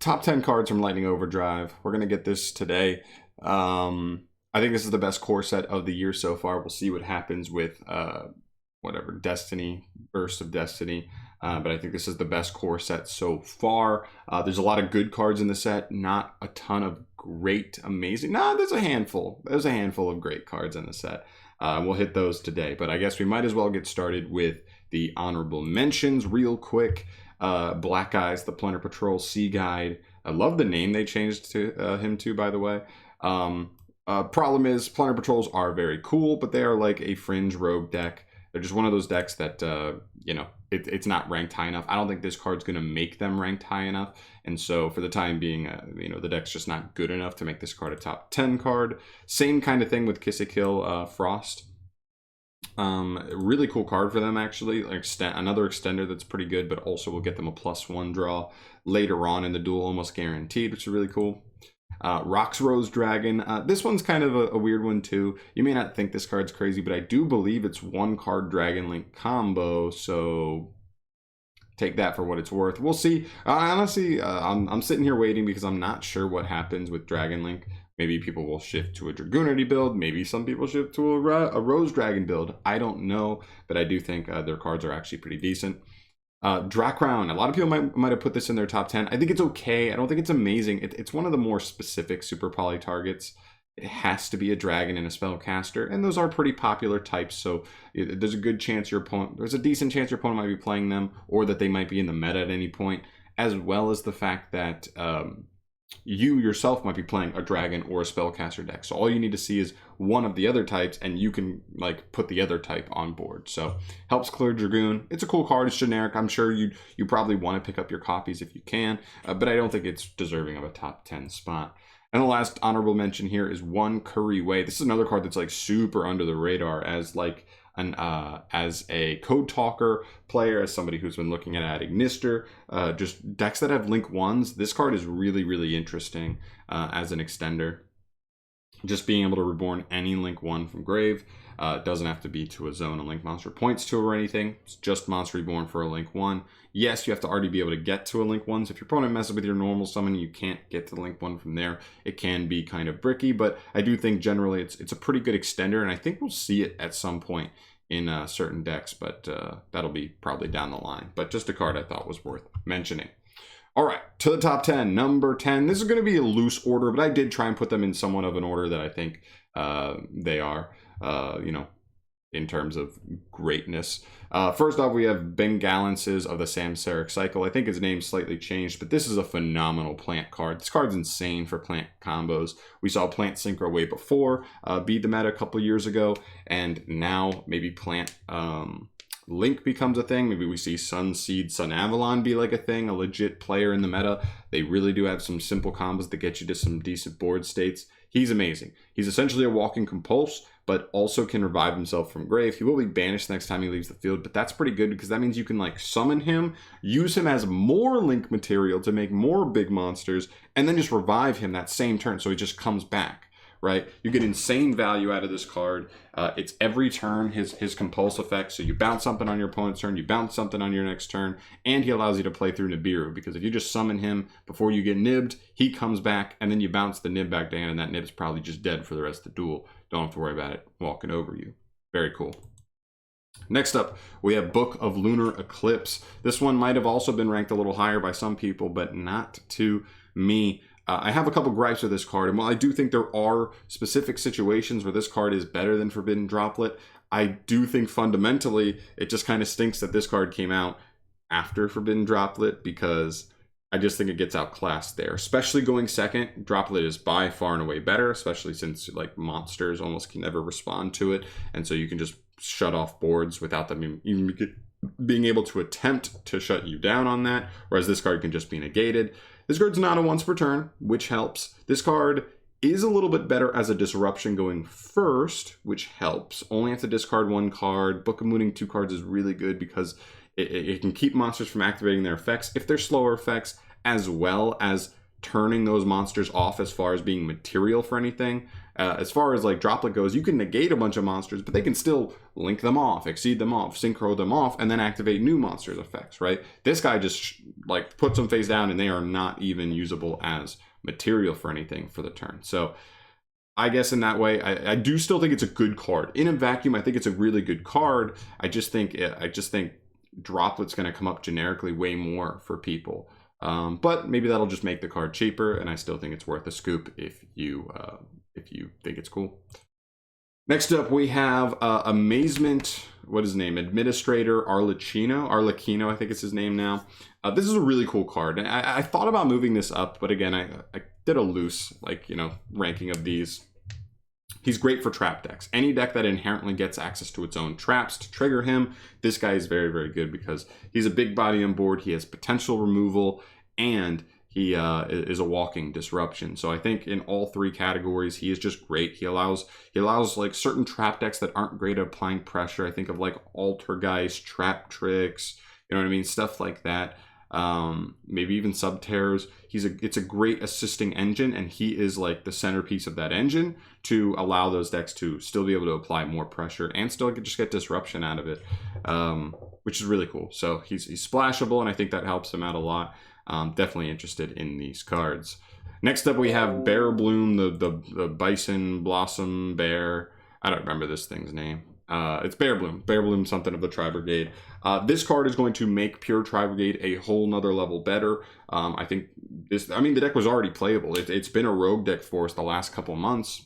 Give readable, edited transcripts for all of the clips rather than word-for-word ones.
top 10 cards from Lightning Overdrive. We're going to get this today. I think this is the best core set of the year so far. We'll see what happens with whatever, Destiny, Burst of Destiny. But I think this is the best core set so far. There's a lot of good cards in the set, not a ton of great, amazing. No, there's a handful. There's a handful of great cards in the set. We'll hit those today. But I guess we might as well get started with the honorable mentions real quick. Black Eyes, the Planner Patrol Sea Guide. I love the name they changed to him to, by the way. Problem is, Planner Patrols are very cool, but they are like a fringe rogue deck. They're just one of those decks that, you know, it's not ranked high enough. I don't think this card's going to make them ranked high enough. And so for the time being, you know, the deck's just not good enough to make this card a top 10 card. Same kind of thing with Kiss a Kill Frost. Really cool card for them, actually. Another extender that's pretty good, but also will get them a +1 draw later on in the duel, almost guaranteed, which is really cool. Rox Rose Dragon. This one's kind of a weird one too. You may not think this card's crazy, but I do believe it's 1-card Dragon Link combo, so take that for what it's worth. We'll see. Honestly, I'm sitting here waiting because I'm not sure what happens with Dragon Link. Maybe people will shift to a Dragoonity build. Maybe some people shift to a Rose Dragon build. I don't know, but I do think their cards are actually pretty decent. DRAC Crown. A lot of people might have put this in their top 10. I think it's okay. I don't think it's amazing. It's one of the more specific Super Poly targets. It has to be a dragon and a spellcaster, and those are pretty popular types, so there's a good chance there's a decent chance your opponent might be playing them, or that they might be in the meta at any point, as well as the fact that you yourself might be playing a dragon or a spellcaster deck. So all you need to see is one of the other types, and you can like put the other type on board. So helps clear Dragoon. It's a cool card. It's generic. I'm sure you probably want to pick up your copies if you can, but I don't think it's deserving of a top 10 spot. And the last honorable mention here is One Curry Way. This is another card that's like super under the radar as like as a Code Talker player, as somebody who's been looking at adding Nister, just decks that have Link 1s. This card is really, really interesting as an extender. Just being able to reborn any Link 1 from grave. Doesn't have to be to a zone a Link monster points to or anything. It's just monster reborn for a Link 1. Yes, you have to already be able to get to a Link 1. So if your opponent messes with your normal summon, you can't get to the Link 1 from there. It can be kind of bricky, but I do think generally it's a pretty good extender, and I think we'll see it at some point in certain decks, but that'll be probably down the line. But just a card I thought was worth mentioning. All right, to the top 10. Number 10. This is going to be a loose order, but I did try and put them in somewhat of an order that I think they are, you know, in terms of greatness. First off, we have Ben Gallantses of the Samsaric Cycle. I think his name's slightly changed, but this is a phenomenal plant card. This card's insane for plant combos. We saw Plant Synchro way before, beat the meta a couple years ago, and now maybe Plant Link becomes a thing. Maybe we see Sun Seed, Sun Avalon be like a thing, a legit player in the meta. They really do have some simple combos that get you to some decent board states. He's amazing. He's essentially a walking compulse, but also can revive himself from grave. He will be banished next time he leaves the field, but that's pretty good because that means you can like summon him, use him as more Link material to make more big monsters, and then just revive him that same turn so he just comes back. Right? You get insane value out of this card. It's every turn his compulse effect. So you bounce something on your opponent's turn, you bounce something on your next turn, and he allows you to play through Nibiru, because if you just summon him before you get nibbed, he comes back, and then you bounce the nib back down, and that nib's probably just dead for the rest of the duel. Don't have to worry about it walking over you. Very cool. Next up, we have Book of Lunar Eclipse. This one might have also been ranked a little higher by some people, but not to me. I have a couple gripes with this card, and while I do think there are specific situations where this card is better than Forbidden Droplet, I do think fundamentally it just kind of stinks that this card came out after Forbidden Droplet, because I just think it gets outclassed there. Especially going second, Droplet is by far and away better, especially since like monsters almost can never respond to it, and so you can just shut off boards without them even being able to attempt to shut you down on that, whereas this card can just be negated. This card's not a once per turn, which helps. This card is a little bit better as a disruption going first, which helps. Only have to discard one card. Book of Mooning 2 cards is really good because it can keep monsters from activating their effects if they're slower effects, as well as turning those monsters off as far as being material for anything. As far as like droplet goes, you can negate a bunch of monsters, but they can still link them off, exceed them off, synchro them off, and then activate new monsters effects, right? This guy just like puts them face down and they are not even usable as material for anything for the turn. So I guess in that way, I do still think it's a good card. In a vacuum, I think it's a really good card. I just think Droplet's going to come up generically way more for people. But maybe that'll just make the card cheaper, and I still think it's worth a scoop if you think it's cool. Next up, we have Amazement. What is his name? Administrator Arlecchino, I think it's his name now. This is a really cool card. And I thought about moving this up, but again, I did a loose, like, you know, ranking of these. He's great for trap decks. Any deck that inherently gets access to its own traps to trigger him, this guy is very, very good because he's a big body on board. He has potential removal, and he is a walking disruption. So I think in all three categories, he is just great. He allows like certain trap decks that aren't great at applying pressure. I think of like Altergeist, Trap Tricks, you know what I mean? Stuff like that. Maybe even Subterrors. It's a great assisting engine, and he is like the centerpiece of that engine to allow those decks to still be able to apply more pressure and still just get disruption out of it, which is really cool. So he's splashable, and I think that helps him out a lot. Definitely interested in these cards. Next up, we have Bear Bloom, the Bison Blossom Bear. I don't remember this thing's name. It's Bear Bloom, something of the Tri Brigade. This card is going to make pure Tri Brigade a whole nother level better. I think the deck was already playable. It's been a rogue deck for us the last couple months.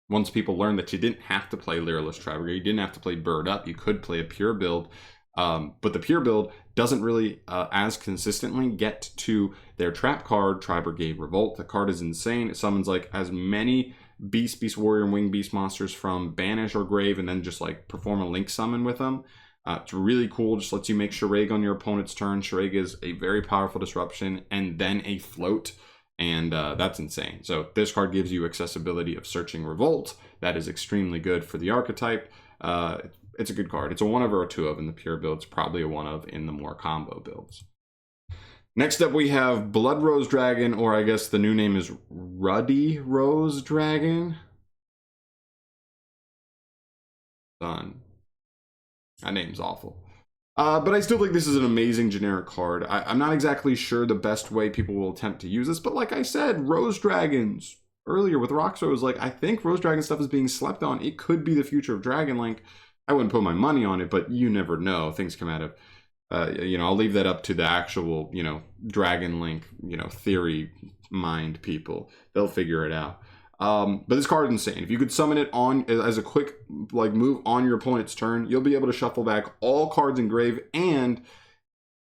Once people learned that you didn't have to play Lyraless Tri Brigade, you didn't have to play Bird Up, you could play a pure build. But the pure build doesn't really as consistently get to their trap card, Tri Brigade Revolt. The card is insane. It summons like as many Beast Warrior, and Winged Beast monsters from Banish or Grave, and then just like perform a link summon with them. It's really cool. Just lets you make Shuraiga on your opponent's turn. Shuraiga is a very powerful disruption and then a float, and that's insane. So this card gives you accessibility of searching Revolt. That is extremely good for the archetype. It's a good card. It's a 1 of or a 2 of in the pure build. It's probably a 1 of in the more combo builds. Next up, we have Blood Rose Dragon, or I guess the new name is Ruddy Rose Dragon. Son. That name's awful. But I still think this is an amazing generic card. I'm not exactly sure the best way people will attempt to use this, but like I said, Rose Dragons earlier with Roxor was like, I think Rose Dragon stuff is being slept on. It could be the future of Dragon Link. I wouldn't put my money on it, but you never know. Things come out of, I'll leave that up to the actual, Dragon Link, theory mind people. They'll figure it out. But this card is insane. If you could summon it on as a quick move on your opponent's turn, you'll be able to shuffle back all cards in grave. And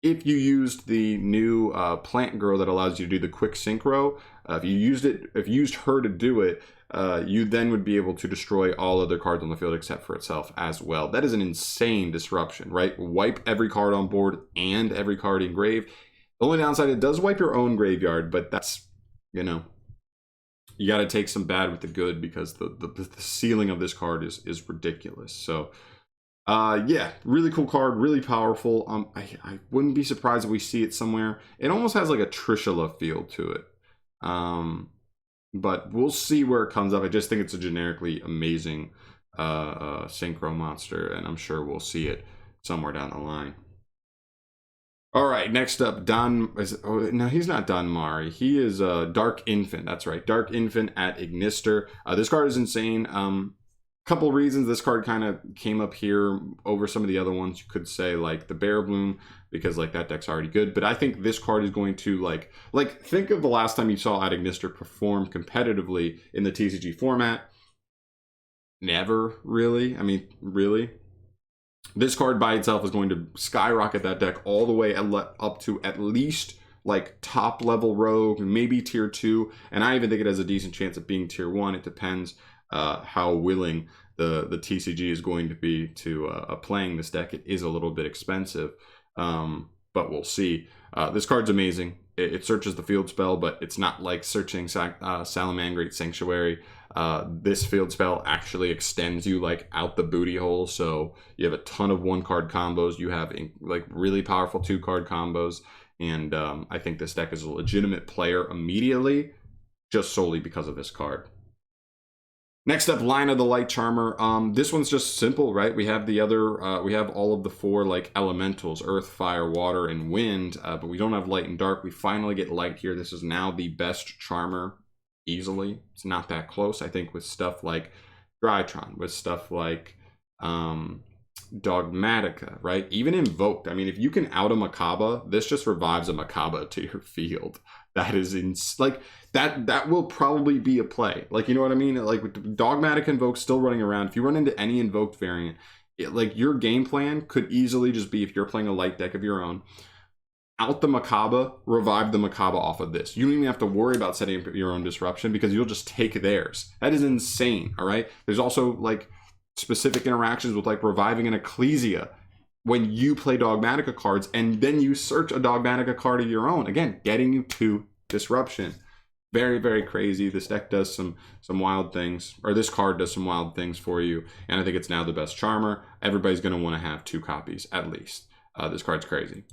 if you used the new plant girl that allows you to do the quick synchro, if you used her to do it, you then would be able to destroy all other cards on the field except for itself as well. That is an insane disruption, right? Wipe every card on board and every card in grave. The only downside, it does wipe your own graveyard, but that's, you got to take some bad with the good because the ceiling of this card is ridiculous. So, yeah, really cool card, really powerful. I wouldn't be surprised if we see it somewhere. It almost has like a Trishula feel to it. But we'll see where it comes up. I just think it's a generically amazing synchro monster, and I'm sure we'll see it somewhere down the line. All right, next up, no, he's not Don Mari. He is Dark Infant. That's right, Dark Infant at Ignister. This card is insane. Couple reasons this card kind of came up here over some of the other ones. You could say like the Bear Bloom, because like that deck's already good, but I think this card is going to like think of the last time you saw Ad Ignister perform competitively in the TCG format. Never really. I mean, really. This card by itself is going to skyrocket that deck all the way up to at least like top level rogue, maybe tier 2, and I even think it has a decent chance of being tier 1. It depends how willing the TCG is going to be to playing this deck. It is a little bit expensive, but we'll see. This card's amazing. It searches the field spell, but it's not like searching Salamangreat Sanctuary. This field spell actually extends you like out the booty hole, so you have a ton of 1-card combos. You have like really powerful 2-card combos, And I think this deck is a legitimate player immediately, just solely because of this card. Next up, Line of the Light Charmer. This one's just simple, right? We have the other, we have all of the 4 like elementals: earth, fire, water, and wind, but we don't have light and dark. We finally get light here. This is now the best Charmer, easily. It's not that close, I think, with stuff like Drytron, with stuff like Dogmatica, right? Even Invoked. I mean, if you can out a Makaba, this just revives a Makaba to your field. That is like that will probably be a play. Like, you know what I mean? Like with Dogmatic Invoke still running around, if you run into any Invoked variant, like your game plan could easily just be, if you're playing a light deck of your own, out the Makaba, revive the Makaba off of this. You don't even have to worry about setting up your own disruption because you'll just take theirs. That is insane, all right? There's also like specific interactions with like reviving an Ecclesia when you play Dogmatica cards, and then you search a Dogmatica card of your own. Again, getting you to disruption. Very, very crazy. This deck does some wild things, or this card does some wild things for you, and I think it's now the best Charmer. Everybody's going to want to have 2 copies, at least. This card's crazy.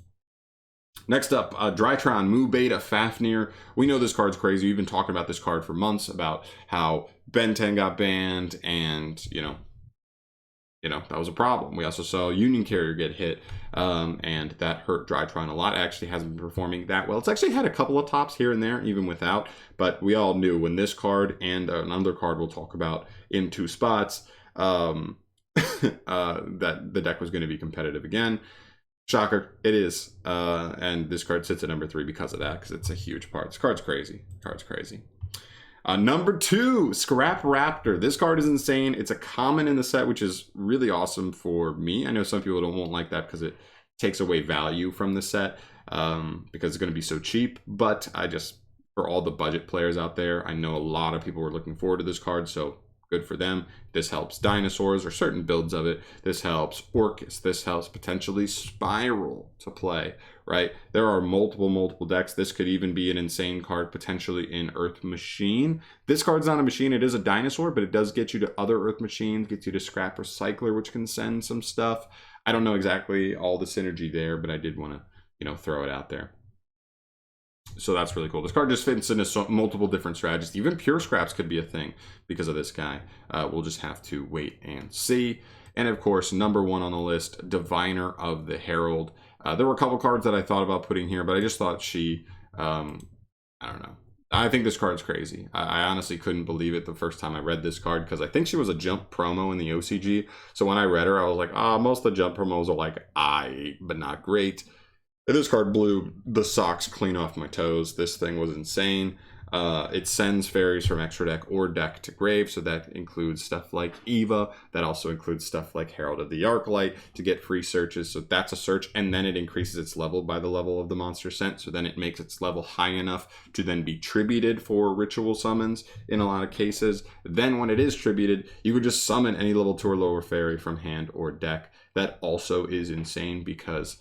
Next up, Drytron, Mu Beta, Fafnir. We know this card's crazy. We've been talking about this card for months, about how Ben 10 got banned, and, you know, that was a problem. We also saw Union Carrier get hit, and that hurt Drytron a lot. It actually hasn't been performing that well. It's actually had a couple of tops here and there, even without, but we all knew when this card and another card we'll talk about in 2 spots, that the deck was going to be competitive again. Shocker, it is. And this card sits at number 3 because of that, because it's a huge part. This card's crazy. Number 2, Scrap Raptor. This card is insane. It's a common in the set, which is really awesome for me. I know some people won't like that because it takes away value from the set, because it's going to be so cheap. But for all the budget players out there, I know a lot of people were looking forward to this card, so good for them. This helps dinosaurs or certain builds of it. This helps Orcus. This helps potentially Spiral to play, right? There are multiple decks. This could even be an insane card potentially in Earth Machine. This card's not a machine. It is a dinosaur, but it does get you to other Earth Machines, gets you to Scrap Recycler, which can send some stuff. I don't know exactly all the synergy there, but I did want to, throw it out there. So that's really cool. This card just fits into multiple different strategies. Even pure scraps could be a thing because of this guy. We'll just have to wait and see. And of course, number 1 on the list, Diviner of the Herald. There were a couple cards that I thought about putting here, but I just thought she, I don't know. I think this card's crazy. I honestly couldn't believe it the first time I read this card, because I think she was a jump promo in the OCG. So when I read her, I was like, most of the jump promos are like, but not great. And this card blew the socks clean off my toes. This thing was insane. It sends fairies from extra deck or deck to grave, so that includes stuff like Eva. That also includes stuff like Herald of the Arclight to get free searches. So that's a search, and then it increases its level by the level of the monster sent. So then it makes its level high enough to then be tributed for ritual summons in a lot of cases. Then when it is tributed, you could just summon any level 2 or lower fairy from hand or deck. That also is insane because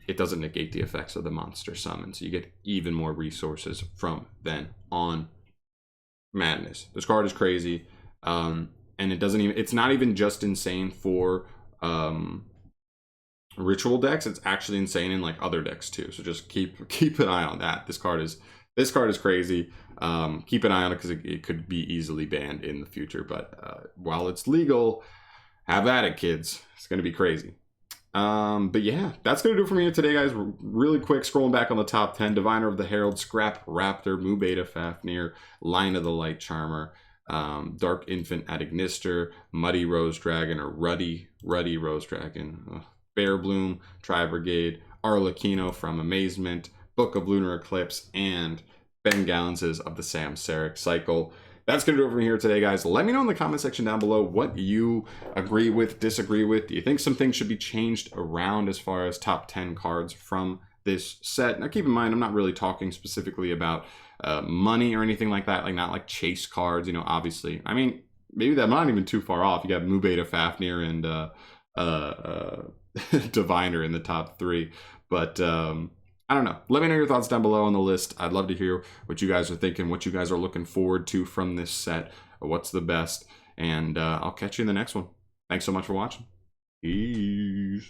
it doesn't negate the effects of the monster summon, so you get even more resources from then on. Madness. This card is crazy, and it's not even just insane for ritual decks. It's actually insane in like other decks too, so just keep an eye on that. This card is crazy. Keep an eye on it because it could be easily banned in the future, but while it's legal, have at it, kids. It's going to be crazy. But yeah, that's going to do it for me today, guys. Really quick, scrolling back on the top 10, Diviner of the Herald, Scrap Raptor, Mu Beta Fafnir, Line of the Light Charmer, Dark Infant Adignister, Muddy Rose Dragon, or Ruddy Rose Dragon, Bear Bloom, Tri Brigade, Arlecchino from Amazement, Book of Lunar Eclipse, and Ben Gallantses of the Samsaric Cycle. That's going to do it for me here today, guys. Let me know in the comment section down below what you agree with, disagree with. Do you think some things should be changed around as far as top 10 cards from this set? Now, keep in mind, I'm not really talking specifically about money or anything like that, like not like chase cards, obviously. I mean, maybe that's not even too far off. You got Mu Beta Fafnir and Diviner in the top 3. But I don't know. Let me know your thoughts down below on the list. I'd love to hear what you guys are thinking, what you guys are looking forward to from this set, what's the best, and I'll catch you in the next one. Thanks so much for watching. Peace.